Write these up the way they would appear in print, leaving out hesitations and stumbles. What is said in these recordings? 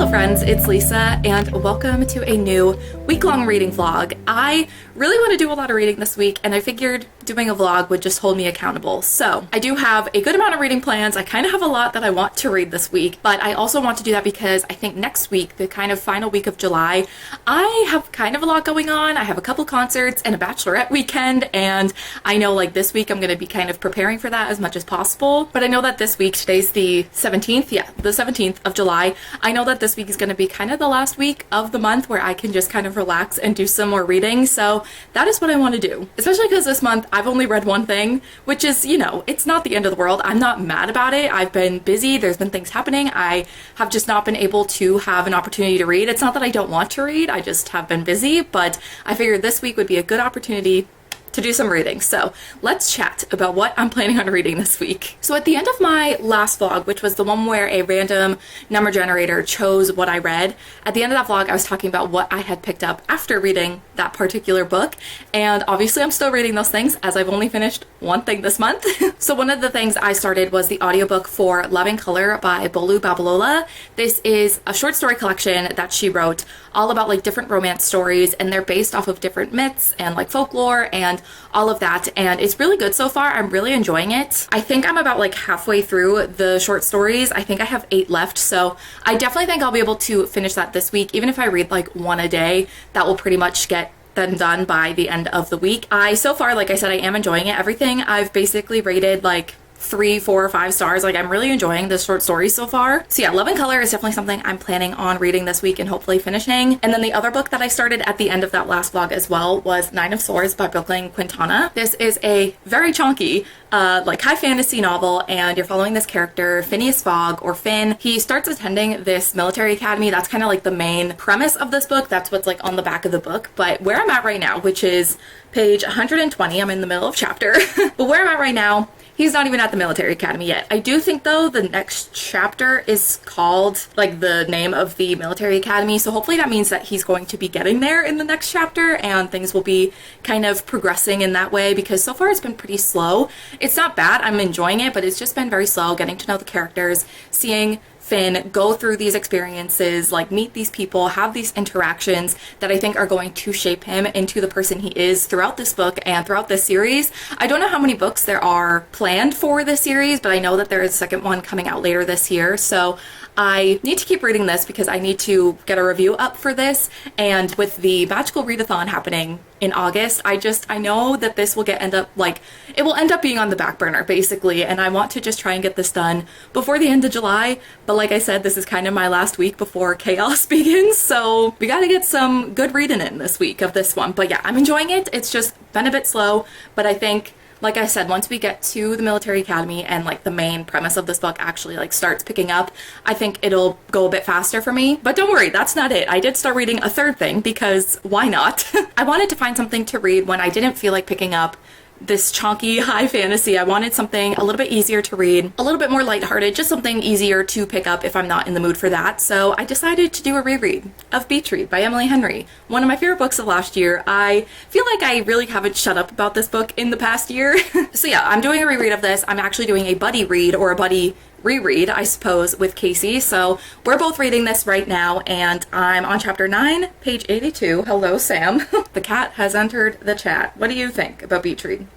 friends, it's Lisa and welcome to a new week-long reading vlog. I really want to do a lot of reading this week and I figured doing a vlog would just hold me accountable. So I do have a good amount of reading plans. I kind of have a lot that I want to read this week, but I also want to do that because I think next week, the kind of final week of July, I have kind of a lot going on. I have a couple concerts and a bachelorette weekend, and I know like this week I'm going to be kind of preparing for that as much as possible. But I know that this week, today's the 17th, the 17th of July, I know that this week is going to be kind of the last week of the month where I can just kind of relax and do some more reading. So that is what I want to do, especially because this month I've only read one thing, which is, you know, it's not the end of the world. I'm not mad about it. I've been busy. There's been things happening. I have just not been able to have an opportunity to read. It's not that I don't want to read. I just have been busy, but I figured this week would be a good opportunity to do some reading. So let's chat about what I'm planning on reading this week. So at the end of my last vlog, which was the one where a random number generator chose what I read, at the end of that vlog I was talking about what I had picked up after reading that particular book, and obviously I'm still reading those things as I've only finished one thing this month. So one of the things I started was the audiobook for Love in Color by Bolu Babalola. This is a short story collection that she wrote all about like different romance stories, and they're based off of different myths and like folklore and all of that, and it's really good so far. I'm really enjoying it. I think I'm about like halfway through the short stories. I think I have 8 left, so I definitely think I'll be able to finish that this week. Even if I read like one a day, that will pretty much get them done by the end of the week. So far, like I said, I am enjoying it. Everything I've basically rated like 3, 4, or 5 stars. Like, I'm really enjoying the short stories so far. So yeah, Love in Color is definitely something I'm planning on reading this week and hopefully finishing. And then the other book that I started at the end of that last vlog as well was 9 of Swords by Brooklyn Quintana. This is a very chunky like high fantasy novel, and you're following this character, Phineas Fogg, or Finn. He starts attending this military academy. That's kind of like the main premise of this book. That's what's like on the back of the book. But where I'm at right now, which is page 120, I'm in the middle of chapter, but where I'm at right now, he's not even at the military academy yet. I do think though the next chapter is called like the name of the military academy, so hopefully that means that he's going to be getting there in the next chapter and things will be kind of progressing in that way, because so far it's been pretty slow. It's not bad, I'm enjoying it, but it's just been very slow getting to know the characters, seeing Finn go through these experiences, like meet these people, have these interactions that I think are going to shape him into the person he is throughout this book and throughout this series. I don't know how many books there are planned for this series, but I know that there is a second one coming out later this year. So I need to keep reading this because I need to get a review up for this. And with the magical readathon happening in August, I know that this will end up being on the back burner basically, and I want to just try and get this done before the end of July. But like I said, this is kind of my last week before chaos begins, so we gotta get some good reading in this week of this one. But yeah, I'm enjoying it. It's just been a bit slow, but I think, like I said, once we get to the military academy and like the main premise of this book actually like starts picking up, I think it'll go a bit faster for me. But don't worry, that's not it. I did start reading a third thing because why not? I wanted to find something to read when I didn't feel like picking up this chunky high fantasy. I wanted something a little bit easier to read, a little bit more lighthearted, just something easier to pick up if I'm not in the mood for that. So I decided to do a reread of Beach Read by Emily Henry, one of my favorite books of last year. I feel like I really haven't shut up about this book in the past year. So yeah, I'm doing a reread of this. I'm actually doing a buddy read, or a buddy reread, I suppose, with Casey. So we're both reading this right now, and I'm on chapter 9, page 82. Hello, Sam. The cat has entered the chat. What do you think about Beach Read?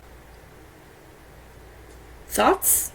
Thoughts?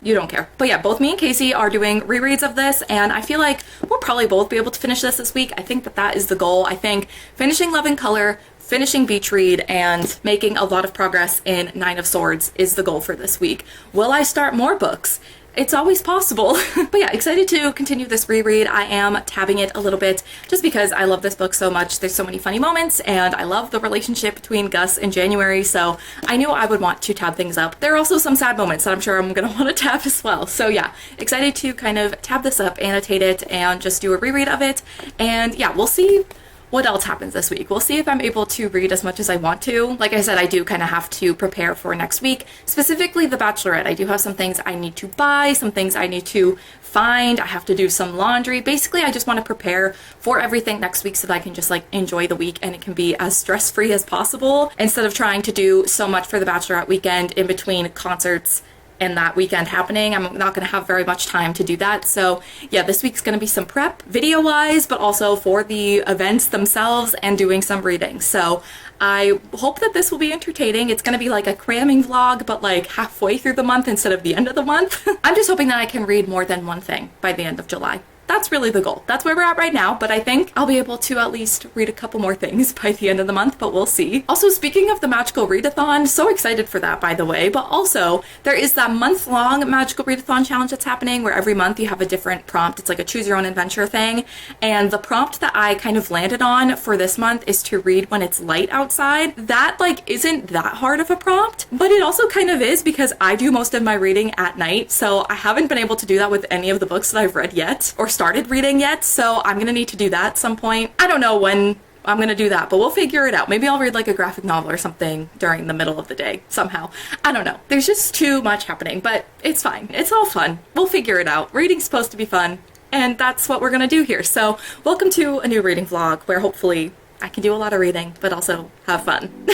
You don't care. But yeah, both me and Casey are doing rereads of this, and I feel like we'll probably both be able to finish this week. I think that is the goal. I think finishing Love in Color, finishing Beach Read, and making a lot of progress in 9 of Swords is the goal for this week. Will I start more books? It's always possible. But yeah, excited to continue this reread. I am tabbing it a little bit just because I love this book so much. There's so many funny moments, and I love the relationship between Gus and January, so I knew I would want to tab things up. There are also some sad moments that I'm sure I'm gonna want to tab as well. So yeah, excited to kind of tab this up, annotate it, and just do a reread of it. And yeah, we'll see what else happens this week. We'll see if I'm able to read as much as I want to. Like I said, I do kind of have to prepare for next week, specifically the Bachelorette. I do have some things I need to buy, some things I need to find. I have to do some laundry. Basically, I just want to prepare for everything next week so that I can just like enjoy the week and it can be as stress-free as possible, instead of trying to do so much for the Bachelorette weekend in between concerts and that weekend happening. I'm not going to have very much time to do that. So yeah, this week's going to be some prep video wise, but also for the events themselves and doing some reading. So I hope that this will be entertaining. It's going to be like a cramming vlog, but like halfway through the month instead of the end of the month. I'm just hoping that I can read more than one thing by the end of July. That's really the goal. That's where we're at right now, but I think I'll be able to at least read a couple more things by the end of the month, but we'll see. Also, speaking of the magical readathon, so excited for that, by the way, but also there is that month-long magical readathon challenge that's happening where every month you have a different prompt. It's like a choose your own adventure thing, and the prompt that I kind of landed on for this month is to read when it's light outside. That like isn't that hard of a prompt, but it also kind of is because I do most of my reading at night, so I haven't been able to do that with any of the books that I've read yet, or started reading yet, so I'm gonna need to do that at some point. I don't know when I'm gonna do that, but we'll figure it out. Maybe I'll read like a graphic novel or something during the middle of the day somehow. I don't know. There's just too much happening, but it's fine. It's all fun. We'll figure it out. Reading's supposed to be fun, and that's what we're gonna do here. So welcome to a new reading vlog where hopefully I can do a lot of reading, but also have fun.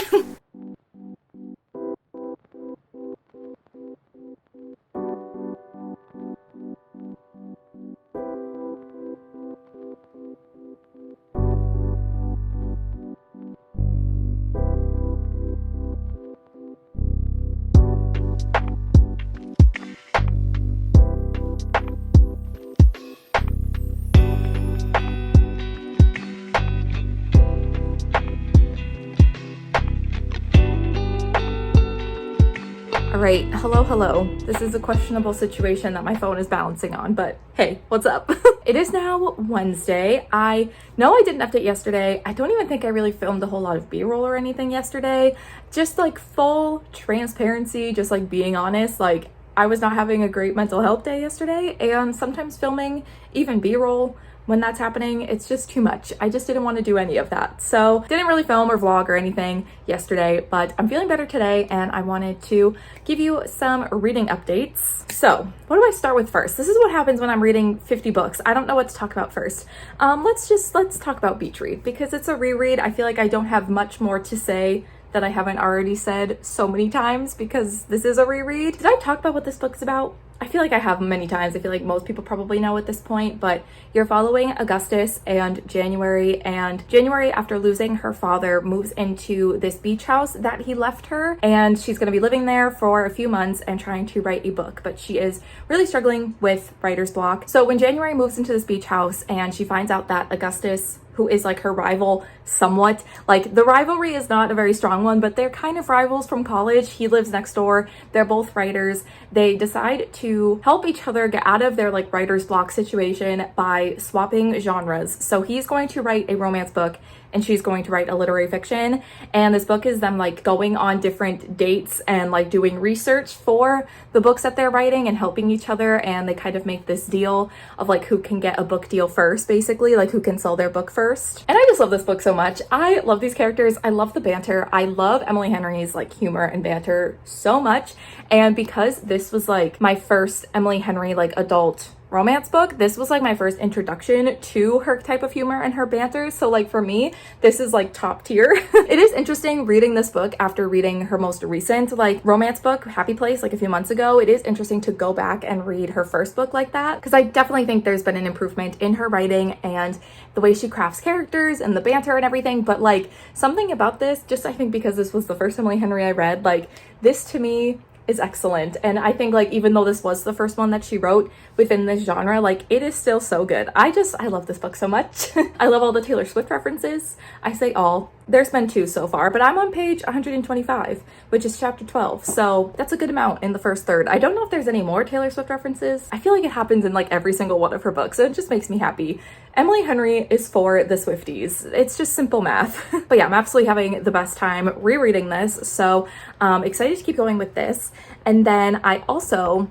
All right, hello. This is a questionable situation that my phone is balancing on, but hey, what's up? It is now Wednesday. I know I didn't update yesterday. I don't even think I really filmed a whole lot of B-roll or anything yesterday. Just like full transparency, just like being honest, like I was not having a great mental health day yesterday, and sometimes filming even B-roll when that's happening, it's just too much. I just didn't want to do any of that. So didn't really film or vlog or anything yesterday, but I'm feeling better today and I wanted to give you some reading updates. So what do I start with first? This is what happens when I'm reading 50 books. I don't know what to talk about first. Let's talk about Beach Read because it's a reread. I feel like I don't have much more to say that I haven't already said so many times because this is a reread. Did I talk about what this book's about? I feel like I have many times. I feel like most people probably know at this point, but you're following Augustus and January after losing her father moves into this beach house that he left her, and she's going to be living there for a few months and trying to write a book, but she is really struggling with writer's block. So when January moves into this beach house and she finds out that Augustus, who is like her rival somewhat, like the rivalry is not a very strong one, but they're kind of rivals from college. He lives next door. They're both writers. They decide to help each other get out of their like writer's block situation by swapping genres. So he's going to write a romance book and she's going to write a literary fiction. And this book is them like going on different dates and like doing research for the books that they're writing and helping each other. And they kind of make this deal of like who can get a book deal first, basically, like who can sell their book first. And I just love this book so much. I love these characters. I love the banter. I love Emily Henry's like humor and banter so much. And because this was like my first Emily Henry like adult romance book, this was like my first introduction to her type of humor and her banter. So like for me, this is like top tier. It is interesting reading this book after reading her most recent like romance book, Happy Place, like a few months ago. It is interesting to go back and read her first book like that, because I definitely think there's been an improvement in her writing and the way she crafts characters and the banter and everything. But like something about this, just I think because this was the first Emily Henry I read, like this to me is excellent. And I think like even though this was the first one that she wrote within this genre, like it is still so good. I love this book so much. I love all the Taylor Swift references. I say all. There's been 2 so far, but I'm on page 125, which is chapter 12. So that's a good amount in the first third. I don't know if there's any more Taylor Swift references. I feel like it happens in like every single one of her books. So it just makes me happy. Emily Henry is for the Swifties. It's just simple math. But yeah, I'm absolutely having the best time rereading this. So excited to keep going with this. And then I also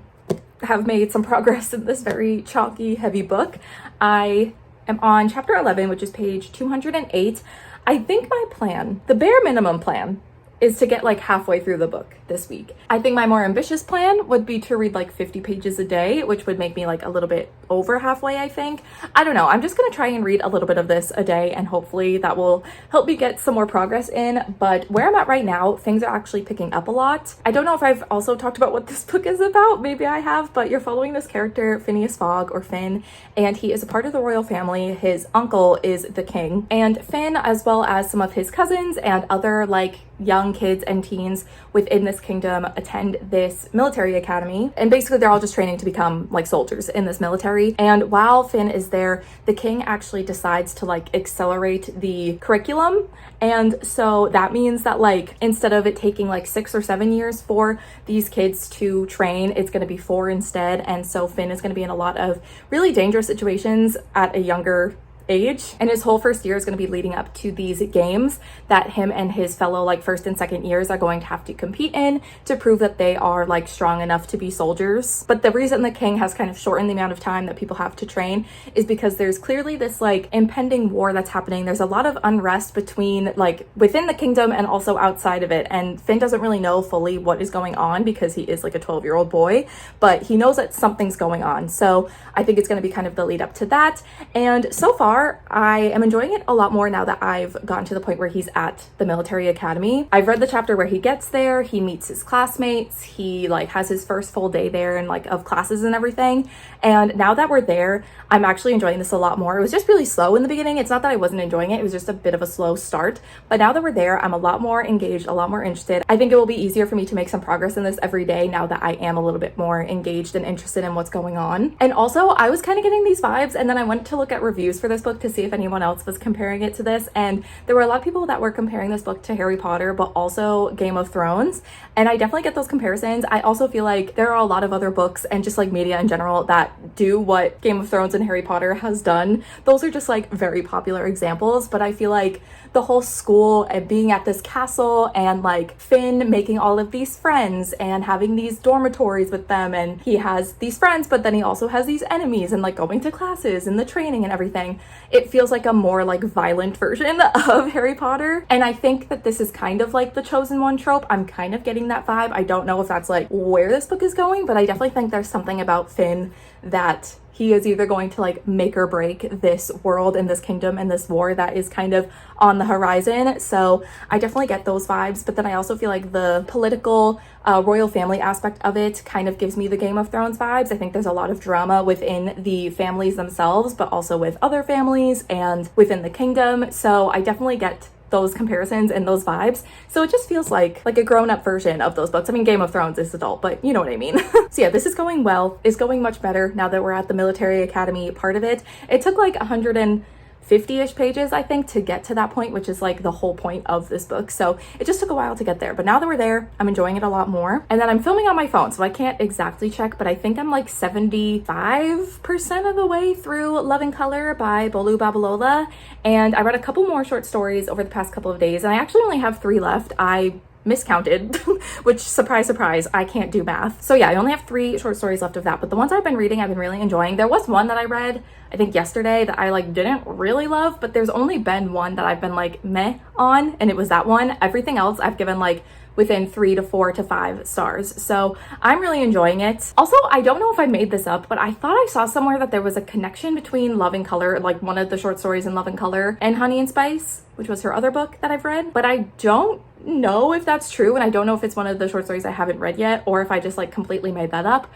have made some progress in this very chalky, heavy book. I am on chapter 11, which is page 208. I think my plan, the bare minimum plan, is to get like halfway through the book this week. I think my more ambitious plan would be to read like 50 pages a day, which would make me like a little bit over halfway, I think. I don't know. I'm just gonna try and read a little bit of this a day, and hopefully that will help me get some more progress in. But where I'm at right now, things are actually picking up a lot. I don't know if I've also talked about what this book is about. Maybe I have, but you're following this character, Phineas Fogg, or Finn, and he is a part of the royal family. His uncle is the king, and Finn, as well as some of his cousins and other like young kids and teens within this kingdom, attend this military academy, and basically they're all just training to become like soldiers in this military. And while Finn is there, the king actually decides to like accelerate the curriculum, and so that means that like instead of it taking like 6 or 7 years for these kids to train, it's going to be 4 instead. And so Finn is going to be in a lot of really dangerous situations at a younger age, and his whole first year is going to be leading up to these games that him and his fellow like first and second years are going to have to compete in to prove that they are like strong enough to be soldiers. But the reason the king has kind of shortened the amount of time that people have to train is because there's clearly this like impending war that's happening. There's a lot of unrest between like within the kingdom and also outside of it, and Finn doesn't really know fully what is going on because he is like a 12-year-old boy, but he knows that something's going on. So I think it's going to be kind of the lead up to that, and so far I am enjoying it a lot more now that I've gotten to the point where he's at the military academy. I've read the chapter where he gets there, he meets his classmates, he like has his first full day there and like of classes and everything. And now that we're there, I'm actually enjoying this a lot more. It was just really slow in the beginning. It's not that I wasn't enjoying it, it was just a bit of a slow start. But now that we're there, I'm a lot more engaged, a lot more interested. I think it will be easier for me to make some progress in this every day now that I am a little bit more engaged and interested in what's going on. And also, I was kind of getting these vibes, and then I went to look at reviews for this book to see if anyone else was comparing it to this, and there were a lot of people that were comparing this book to Harry Potter, but also Game of Thrones, and I definitely get those comparisons. I also feel like there are a lot of other books and just like media in general that do what Game of Thrones and Harry Potter has done. Those are just like very popular examples, but I feel like the whole school and being at this castle and like Finn making all of these friends and having these dormitories with them, and he has these friends but then he also has these enemies, and like going to classes and the training and everything, it feels like a more like violent version of Harry Potter. And I think that this is kind of like the chosen one trope. I'm kind of getting that vibe. I don't know if that's like where this book is going, but I definitely think there's something about Finn that he is either going to like make or break this world and this kingdom and this war that is kind of on the horizon. So I definitely get those vibes, but then I also feel like the political royal family aspect of it kind of gives me the Game of Thrones vibes. I think there's a lot of drama within the families themselves, but also with other families and within the kingdom. So I definitely get those comparisons and those vibes. So it just feels like a grown-up version of those books. I mean, Game of Thrones is adult, but you know what I mean. So yeah, this is going well. It's going much better now that we're at the military academy part of it. It took like 150-ish pages, I think, to get to that point, which is like the whole point of this book. So it just took a while to get there, but now that we're there, I'm enjoying it a lot more. And then I'm filming on my phone, so I can't exactly check, but I think I'm like 75% of the way through Love and Color by Bolu Babalola. And I read a couple more short stories over the past couple of days, and I actually only have 3 left. I miscounted, which surprise, surprise, I can't do math. So yeah, I only have 3 short stories left of that, but the ones I've been reading, I've been really enjoying. There was one that I read, I think yesterday, that I like didn't really love, but there's only been one that I've been like meh on, and it was that one. Everything else I've given like within 3 to 4 to 5 stars. So I'm really enjoying it. Also, I don't know if I made this up, but I thought I saw somewhere that there was a connection between Love and Color, like one of the short stories in Love and Color, and Honey and Spice, which was her other book that I've read, but I don't know if that's true, and I don't know if it's one of the short stories I haven't read yet, or if I just like completely made that up.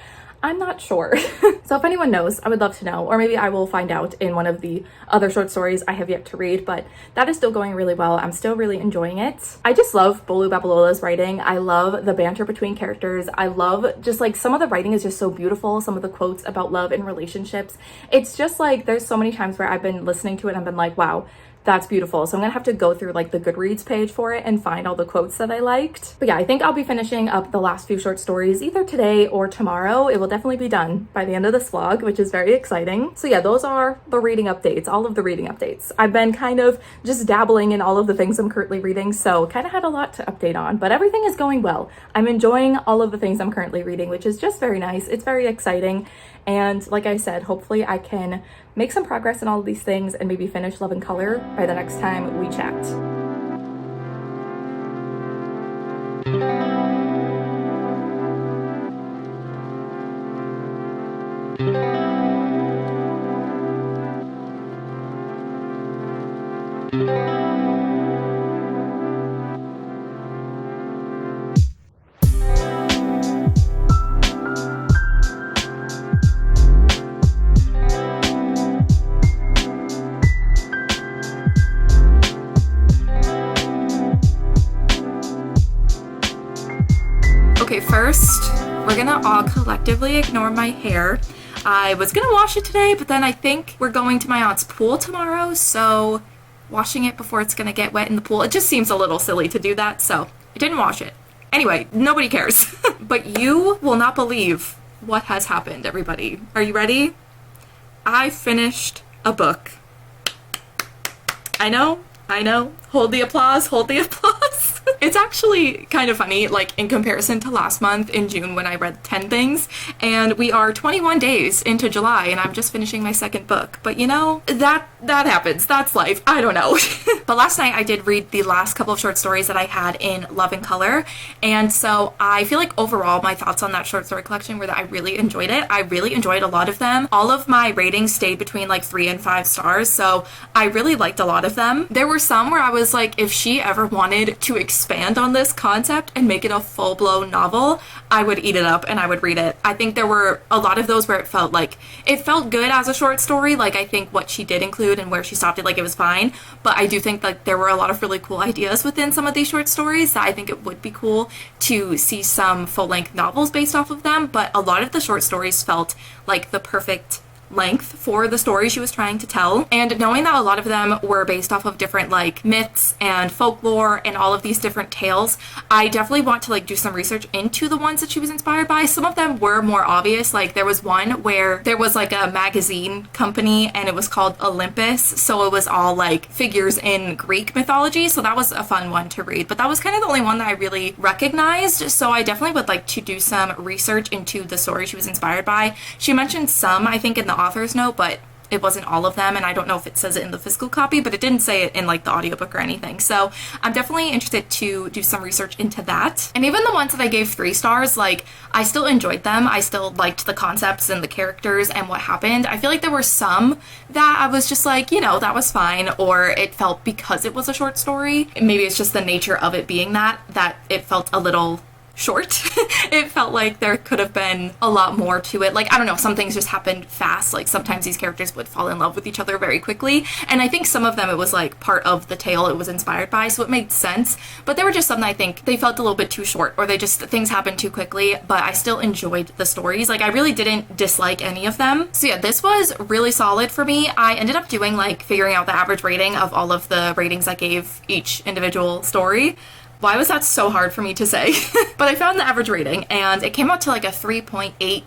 I'm not sure. So if anyone knows, I would love to know, or maybe I will find out in one of the other short stories I have yet to read, but that is still going really well. I'm still really enjoying it. I just love Bolu Babalola's writing. I love the banter between characters. I love just like some of the writing is just so beautiful. Some of the quotes about love and relationships. It's just like there's so many times where I've been listening to it and I've been like, wow, that's beautiful. So I'm gonna have to go through like the Goodreads page for it and find all the quotes that I liked. But yeah, I think I'll be finishing up the last few short stories either today or tomorrow. It will definitely be done by the end of this vlog, which is very exciting. So yeah, those are the reading updates, all of the reading updates. I've been kind of just dabbling in all of the things I'm currently reading, so kind of had a lot to update on, but everything is going well. I'm enjoying all of the things I'm currently reading, which is just very nice. It's very exciting. And like I said, hopefully I can make some progress in all of these things and maybe finish Love and Color by the next time we chat. first, we're gonna all collectively ignore my hair. I was gonna wash it today, but then I think we're going to my aunt's pool tomorrow, so washing it before it's gonna get wet in the pool, it just seems a little silly to do that, so I didn't wash it. Anyway, nobody cares. But you will not believe what has happened, everybody. Are you ready? I finished a book. I know. Hold the applause, hold the applause. It's actually kind of funny, like in comparison to last month in June when I read 10 things, and we are 21 days into July and I'm just finishing my second book. But you know, that happens. That's life. I don't know. But last night I did read the last couple of short stories that I had in Love and Color, and so I feel like overall my thoughts on that short story collection were that I really enjoyed it. I really enjoyed a lot of them. All of my ratings stayed between like 3 and 5 stars, so I really liked a lot of them. There were some where I was like, if she ever wanted to expand on this concept and make it a full-blown novel, I would eat it up and I would read it. I think there were a lot of those where it felt good as a short story. Like, I think what she did include and where she stopped it, like, it was fine. But I do think like there were a lot of really cool ideas within some of these short stories that I think it would be cool to see some full-length novels based off of them. But a lot of the short stories felt like the perfect length for the story she was trying to tell, and knowing that a lot of them were based off of different like myths and folklore and all of these different tales, I definitely want to like do some research into the ones that she was inspired by. Some of them were more obvious, like there was one where there was like a magazine company and it was called Olympus, so it was all like figures in Greek mythology, so that was a fun one to read. But that was kind of the only one that I really recognized, so I definitely would like to do some research into the story she was inspired by. She mentioned some, I think, in the author's note, but it wasn't all of them, and I don't know if it says it in the physical copy, but it didn't say it in like the audiobook or anything. So I'm definitely interested to do some research into that. And even the ones that I gave 3 stars, like, I still enjoyed them. I still liked the concepts and the characters and what happened. I feel like there were some that I was just like, you know, that was fine, or it felt, because it was a short story, maybe it's just the nature of it being that it felt a little short. It felt like there could have been a lot more to it. Like, I don't know, some things just happened fast. Like, sometimes these characters would fall in love with each other very quickly, and I think some of them it was like part of the tale it was inspired by, so it made sense. But there were just some that I think they felt a little bit too short, or things happened too quickly, but I still enjoyed the stories. Like, I really didn't dislike any of them. So yeah, this was really solid for me. I ended up doing like figuring out the average rating of all of the ratings I gave each individual story. Why was that so hard for me to say? But I found the average rating and it came out to like a 3.88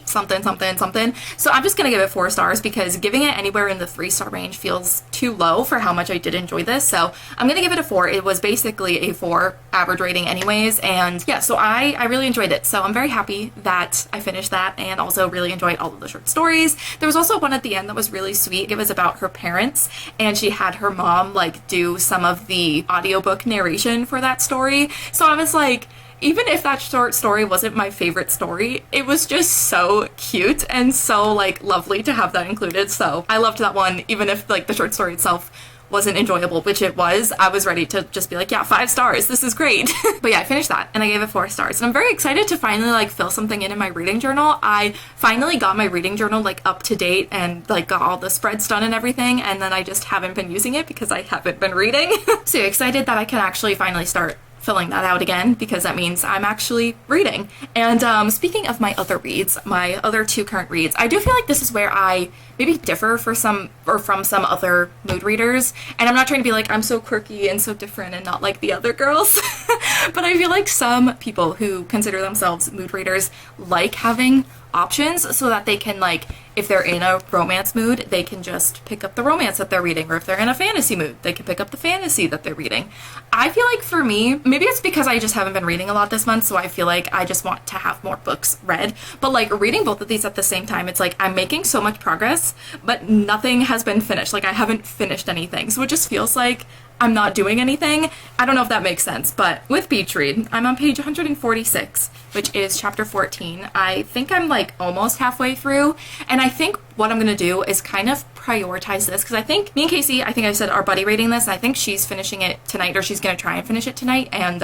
something. So I'm just gonna give it 4 stars because giving it anywhere in the 3-star range feels too low for how much I did enjoy this. So I'm gonna give it a 4. It was basically a 4 average rating anyways, and yeah, so I really enjoyed it. So I'm very happy that I finished that, and also really enjoyed all of the short stories. There was also one at the end that was really sweet. It was about her parents, and she had her mom like do some of the audiobook narration for that story. So I was like, even if that short story wasn't my favorite story, it was just so cute and so like lovely to have that included. So I loved that one, even if like the short story itself wasn't enjoyable, which it was. I was ready to just be like, yeah, 5 stars, this is great. But yeah, I finished that and I gave it 4 stars, and I'm very excited to finally like fill something in my reading journal. I finally got my reading journal like up to date and like got all the spreads done and everything, and then I just haven't been using it because I haven't been reading. So yeah, excited that I can actually finally start filling that out again, because that means I'm actually reading. And speaking of my other reads, my other 2 current reads, I do feel like this is where I maybe differ from some other mood readers, and I'm not trying to be like I'm so quirky and so different and not like the other girls. But I feel like some people who consider themselves mood readers like having options so that they can, like, if they're in a romance mood, they can just pick up the romance that they're reading, or if they're in a fantasy mood, they can pick up the fantasy that they're reading. I feel like for me, maybe it's because I just haven't been reading a lot this month, so I feel like I just want to have more books read. But like reading both of these at the same time, it's like I'm making so much progress, but nothing has been finished. Like, I haven't finished anything, so it just feels like I'm not doing anything. I don't know if that makes sense, but with Beach Read, I'm on page 146, which is chapter 14. I think I'm like almost halfway through, and I think what I'm gonna do is kind of prioritize this, because I think me and Casey, I think I said, are buddy reading this, and I think she's finishing it tonight, or she's gonna try and finish it tonight, and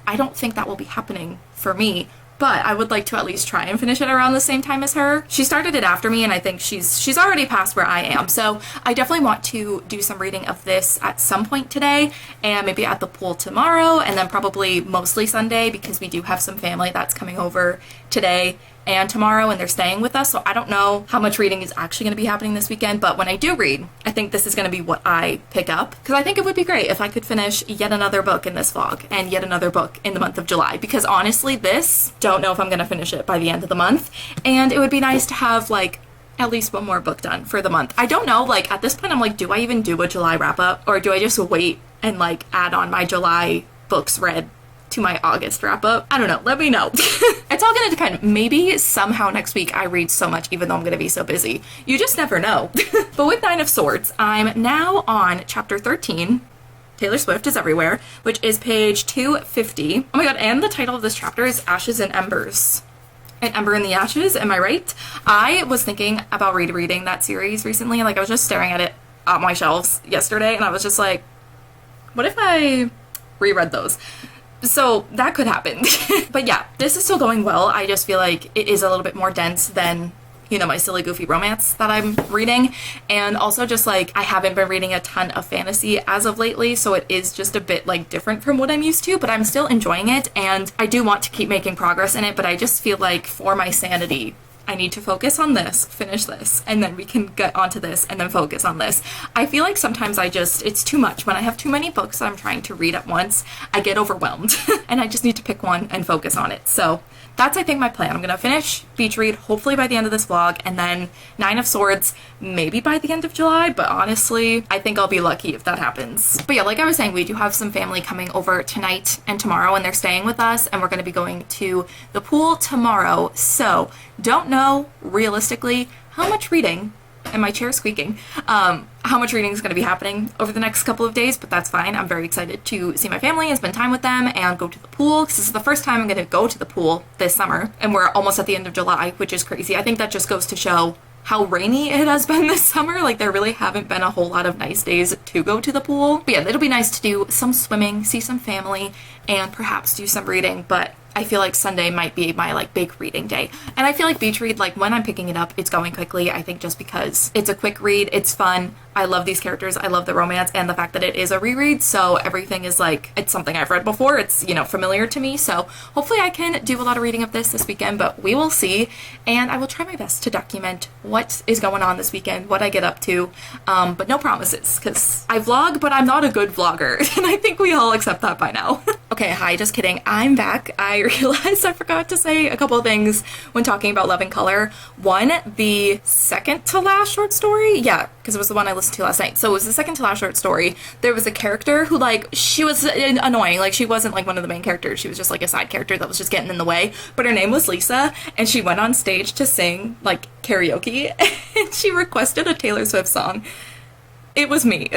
I don't think that will be happening for me but I would like to at least try and finish it around the same time as her. She started it after me, and I think she's already past where I am. So I definitely want to do some reading of this at some point today, and maybe at the pool tomorrow, and then probably mostly Sunday, because we do have some family that's coming over today and tomorrow, and they're staying with us. So I don't know how much reading is actually going to be happening this weekend, but when I do read, I think this is going to be what I pick up, because I think it would be great if I could finish yet another book in this vlog and yet another book in the month of July, because honestly, this, don't know if I'm going to finish it by the end of the month, and it would be nice to have like at least one more book done for the month. I don't know, like at this point I'm like, do I even do a July wrap up, or do I just wait and like add on my July books read to my August wrap up? I don't know, let me know. It's all gonna depend. Maybe somehow next week I read so much even though I'm gonna be so busy. You just never know. But with Nine of Swords, I'm now on chapter 13. Taylor Swift is everywhere, which is page 250. Oh my god, and the title of this chapter is Ashes and Embers. An Ember in the Ashes, am I right? I was thinking about rereading that series recently, like I was just staring at it on my shelves yesterday, and I was just like, what if I reread those? So that could happen. But yeah, this is still going well. I just feel like it is a little bit more dense than, you know, my silly goofy romance that I'm reading. And also just like, I haven't been reading a ton of fantasy as of lately, so it is just a bit like different from what I'm used to, but I'm still enjoying it, and I do want to keep making progress in it, but I just feel like for my sanity, I need to focus on this, finish this, and then we can get onto this and then focus on this. I feel like sometimes it's too much. When I have too many books that I'm trying to read at once, I get overwhelmed and I just need to pick one and focus on it. So that's, I think, my plan. I'm gonna finish Beach Read hopefully by the end of this vlog, and then Nine of Swords maybe by the end of July, but honestly, I think I'll be lucky if that happens. But yeah, like I was saying, we do have some family coming over tonight and tomorrow, and they're staying with us, and we're gonna be going to the pool tomorrow. So don't know realistically how much reading, and my chair squeaking, how much reading is going to be happening over the next couple of days, but that's fine. I'm very excited to see my family and spend time with them and go to the pool, because this is the first time I'm going to go to the pool this summer, and we're almost at the end of July, which is crazy. I think that just goes to show how rainy it has been this summer. Like, there really haven't been a whole lot of nice days to go to the pool. But yeah, it'll be nice to do some swimming, see some family, and perhaps do some reading, but I feel like Sunday might be my like big reading day. And I feel like Beach Read, like when I'm picking it up, it's going quickly. I think just because it's a quick read, it's fun. I love these characters, I love the romance, and the fact that it is a reread, so everything is like, it's something I've read before, it's, you know, familiar to me, so hopefully I can do a lot of reading of this weekend, but we will see, and I will try my best to document what is going on this weekend, what I get up to, but no promises, because I vlog, but I'm not a good vlogger, and I think we all accept that by now. Okay, hi, just kidding, I'm back. I realized I forgot to say a couple of things when talking about Love and Color. One, the second to last short story, yeah, because it was the one I listened to last night. So it was the second to last short story. There was a character who, like, she was annoying. Like, she wasn't like one of the main characters. She was just like a side character that was just getting in the way. But her name was Lisa, and she went on stage to sing like karaoke, and she requested a Taylor Swift song. It was me.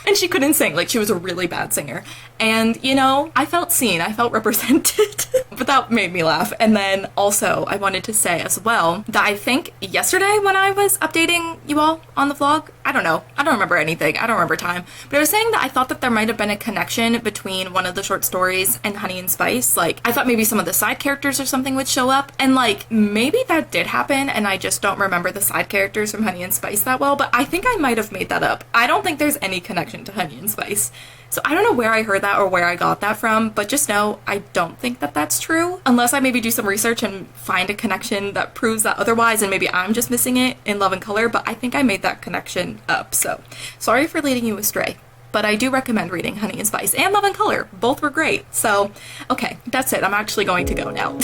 And she couldn't sing. Like, she was a really bad singer. And, you know, I felt seen. I felt represented. But that made me laugh. And then also, I wanted to say as well that I think yesterday when I was updating you all on the vlog, I don't know. I don't remember anything. I don't remember time. But I was saying that I thought that there might have been a connection between one of the short stories and Honey and Spice. Like, I thought maybe some of the side characters or something would show up. And, like, maybe that did happen, and I just don't remember the side characters from Honey and Spice that well. But I think I might have made that up. I don't think there's any connection to Honey and Spice. So I don't know where I heard that or where I got that from, but just know I don't think that that's true. Unless I maybe do some research and find a connection that proves that otherwise, and maybe I'm just missing it in Love and Color, but I think I made that connection up. So sorry for leading you astray, but I do recommend reading Honey and Spice and Love and Color. Both were great. So, okay, that's it. I'm actually going to go now.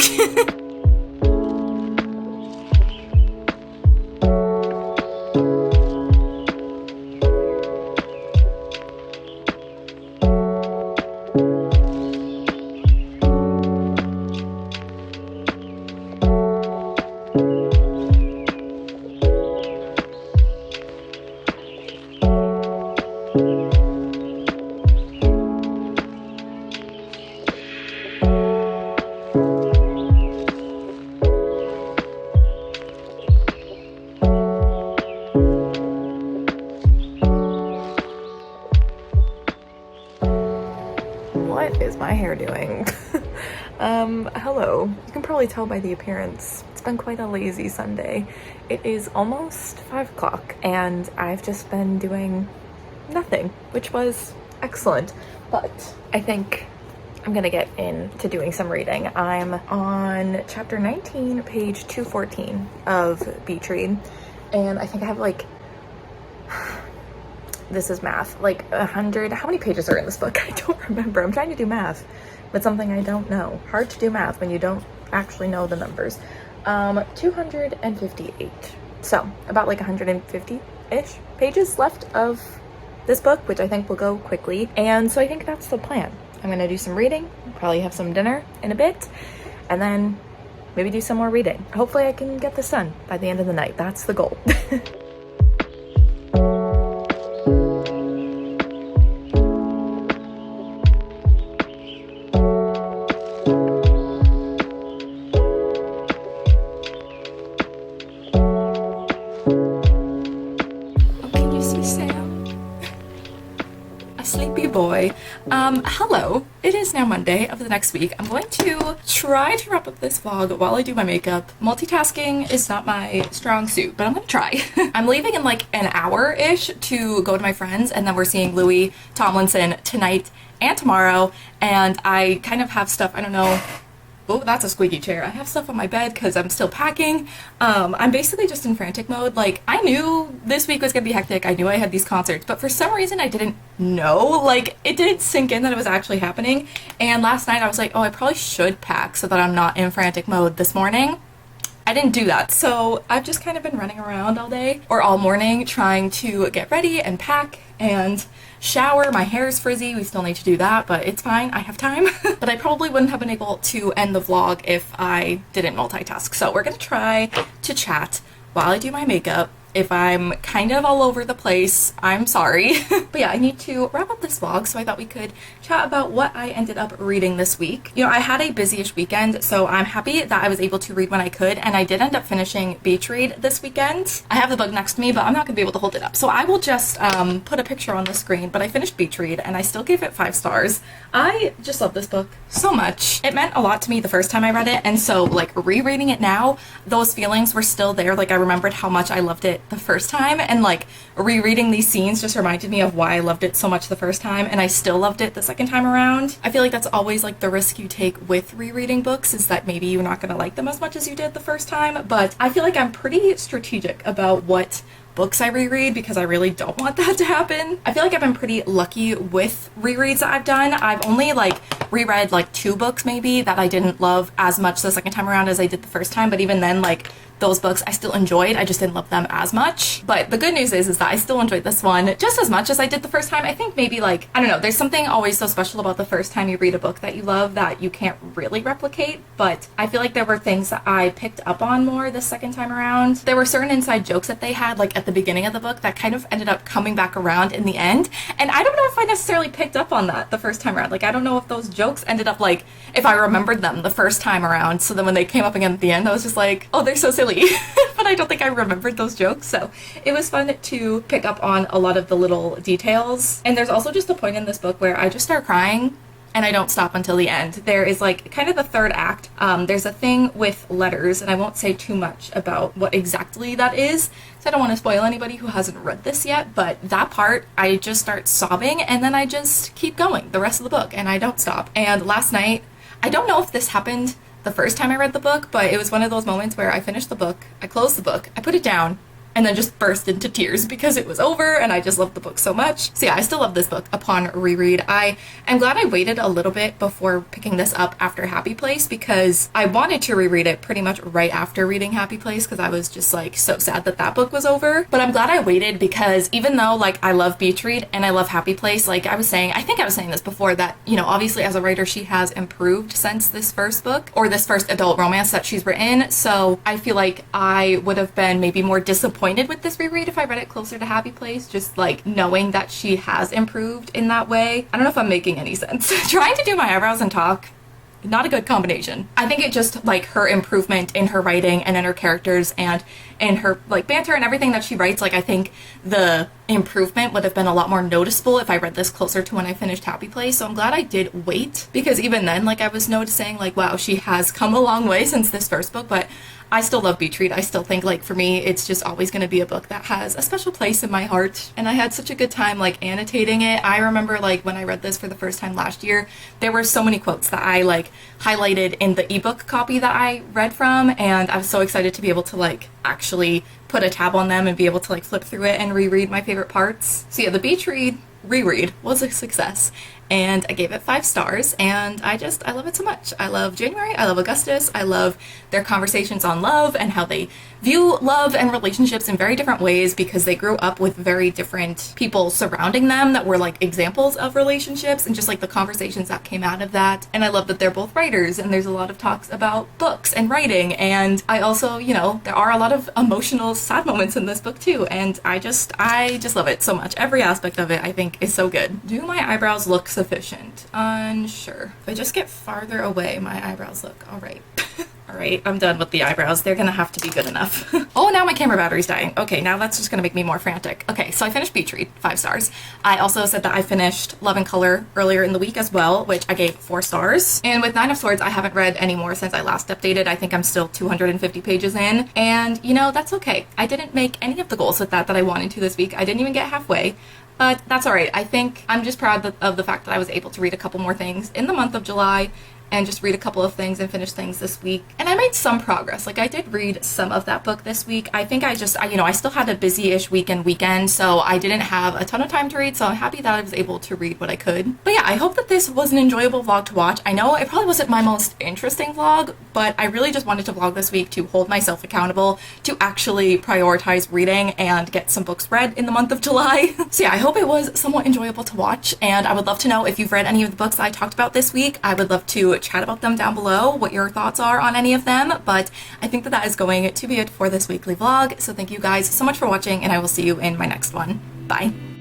What is my hair doing? Hello. You can probably tell by the appearance. It's been quite a lazy Sunday. It is almost 5 o'clock and I've just been doing nothing, which was excellent. But I think I'm gonna get into doing some reading. I'm on chapter 19, page 214 of Beach Read, and I think I have like, this is math, like 100, how many pages are in this book? I don't remember. I'm trying to do math, but something I don't know. Hard to do math when you don't actually know the numbers. 258. So about like 150-ish pages left of this book, which I think will go quickly. And so I think that's the plan. I'm gonna do some reading, probably have some dinner in a bit, and then maybe do some more reading. Hopefully I can get this done by the end of the night. That's the goal. Sleepy boy. Hello. It is now Monday of the next week. I'm going to try to wrap up this vlog while I do my makeup. Multitasking is not my strong suit, but I'm gonna try. I'm leaving in like an hour-ish to go to my friends, and then we're seeing Louis Tomlinson tonight and tomorrow, and I kind of have stuff, I don't know. Oh, that's a squeaky chair. I have stuff on my bed because I'm still packing. I'm basically just in frantic mode. Like, I knew this week was gonna be hectic. I knew I had these concerts, but for some reason I didn't know. Like, it didn't sink in that it was actually happening. And last night I was like, oh, I probably should pack so that I'm not in frantic mode this morning. I didn't do that. So I've just kind of been running around all day or all morning trying to get ready and pack and shower. My hair is frizzy. We still need to do that, but it's fine. I have time. But I probably wouldn't have been able to end the vlog if I didn't multitask. So we're gonna try to chat while I do my makeup. If I'm kind of all over the place, I'm sorry. But yeah, I need to wrap up this vlog, so I thought we could chat about what I ended up reading this week. You know, I had a busy-ish weekend, so I'm happy that I was able to read when I could, and I did end up finishing Beach Read this weekend. I have the book next to me, but I'm not gonna be able to hold it up, so I will just put a picture on the screen. But I finished Beach Read, and I still gave it 5 stars. I just love this book so much. It meant a lot to me the first time I read it, and so like rereading it now, those feelings were still there. Like, I remembered how much I loved it the first time, and like rereading these scenes just reminded me of why I loved it so much the first time, and I still loved it the second time around. I feel like that's always like the risk you take with rereading books, is that maybe you're not gonna like them as much as you did the first time. But I feel like I'm pretty strategic about what books I reread because I really don't want that to happen. I feel like I've been pretty lucky with rereads that I've done. I've only like reread like 2 books maybe that I didn't love as much the second time around as I did the first time, but even then, like, those books I still enjoyed. I just didn't love them as much. But the good news is that I still enjoyed this one just as much as I did the first time. I think maybe like, I don't know, there's something always so special about the first time you read a book that you love that you can't really replicate. But I feel like there were things that I picked up on more the second time around. There were certain inside jokes that they had like at the beginning of the book that kind of ended up coming back around in the end. And I don't know if I necessarily picked up on that the first time around. Like, I don't know if those jokes ended up like, if I remembered them the first time around. So then when they came up again at the end, I was just like, oh, they're so silly. But I don't think I remembered those jokes, so it was fun to pick up on a lot of the little details. And there's also just a point in this book where I just start crying and I don't stop until the end. There is like kind of the third act. There's a thing with letters, and I won't say too much about what exactly that is, so I don't want to spoil anybody who hasn't read this yet, but that part, I just start sobbing and then I just keep going the rest of the book and I don't stop. And last night, I don't know if this happened the first time I read the book, but it was one of those moments where I finished the book, I closed the book, I put it down, and then just burst into tears because it was over and I just loved the book so much. So yeah, I still love this book upon reread. I am glad I waited a little bit before picking this up after Happy Place because I wanted to reread it pretty much right after reading Happy Place because I was just like so sad that that book was over. But I'm glad I waited because even though like I love Beach Read and I love Happy Place, like I was saying, I think I was saying this before, that, you know, obviously as a writer she has improved since this first book, or this first adult romance that she's written. So I feel like I would have been maybe more disappointed with this reread if I read it closer to Happy Place, just like knowing that she has improved in that way. I don't know if I'm making any sense. Trying to do my eyebrows and talk, not a good combination. I think it just like her improvement in her writing and in her characters and and her like banter and everything that she writes. Like, I think the improvement would have been a lot more noticeable if I read this closer to when I finished Happy Place. So I'm glad I did wait, because even then, like, I was noticing like, wow, she has come a long way since this first book. But I still love Beach Read. I still think, like, for me, it's just always going to be a book that has a special place in my heart. And I had such a good time, like, annotating it. I remember, like, when I read this for the first time last year, there were so many quotes that I, like, highlighted in the ebook copy that I read from. And I was so excited to be able to, like, actually put a tab on them and be able to, like, flip through it and reread my favorite parts. So yeah, the Beach Read reread was a success, and I gave it 5 stars, and I love it so much. I love January, I love Augustus, I love their conversations on love and how they view love and relationships in very different ways, because they grew up with very different people surrounding them that were like examples of relationships, and just like the conversations that came out of that. And I love that they're both writers, and there's a lot of talks about books and writing, and I also, you know, there are a lot of emotional sad moments in this book too, and I just love it so much. Every aspect of it I think is so good. Do my eyebrows look sufficient? Unsure. If I just get farther away, my eyebrows look all right. All right, I'm done with the eyebrows. They're gonna have to be good enough. Oh, now my camera battery's dying. Okay, now that's just gonna make me more frantic. Okay, so I finished Beach Read, 5 stars. I also said that I finished Love and Color earlier in the week as well, which I gave 4 stars. And with Nine of Swords, I haven't read any more since I last updated. I think I'm still 250 pages in, and you know, that's okay. I didn't make any of the goals with that I wanted to this week. I didn't even get halfway. But that's all right. I think I'm just proud of the fact that I was able to read a couple more things in the month of July, and just read a couple of things and finish things this week. And I made some progress. Like, I did read some of that book this week. I think I still had a busy-ish weekend, so I didn't have a ton of time to read, so I'm happy that I was able to read what I could. But yeah, I hope that this was an enjoyable vlog to watch. I know it probably wasn't my most interesting vlog, but I really just wanted to vlog this week to hold myself accountable, to actually prioritize reading and get some books read in the month of July. So yeah, I hope it was somewhat enjoyable to watch, and I would love to know if you've read any of the books that I talked about this week. I would love to chat about them down below, what your thoughts are on any of them. But I think that is going to be it for this weekly vlog. So thank you guys so much for watching, and I will see you in my next one. Bye.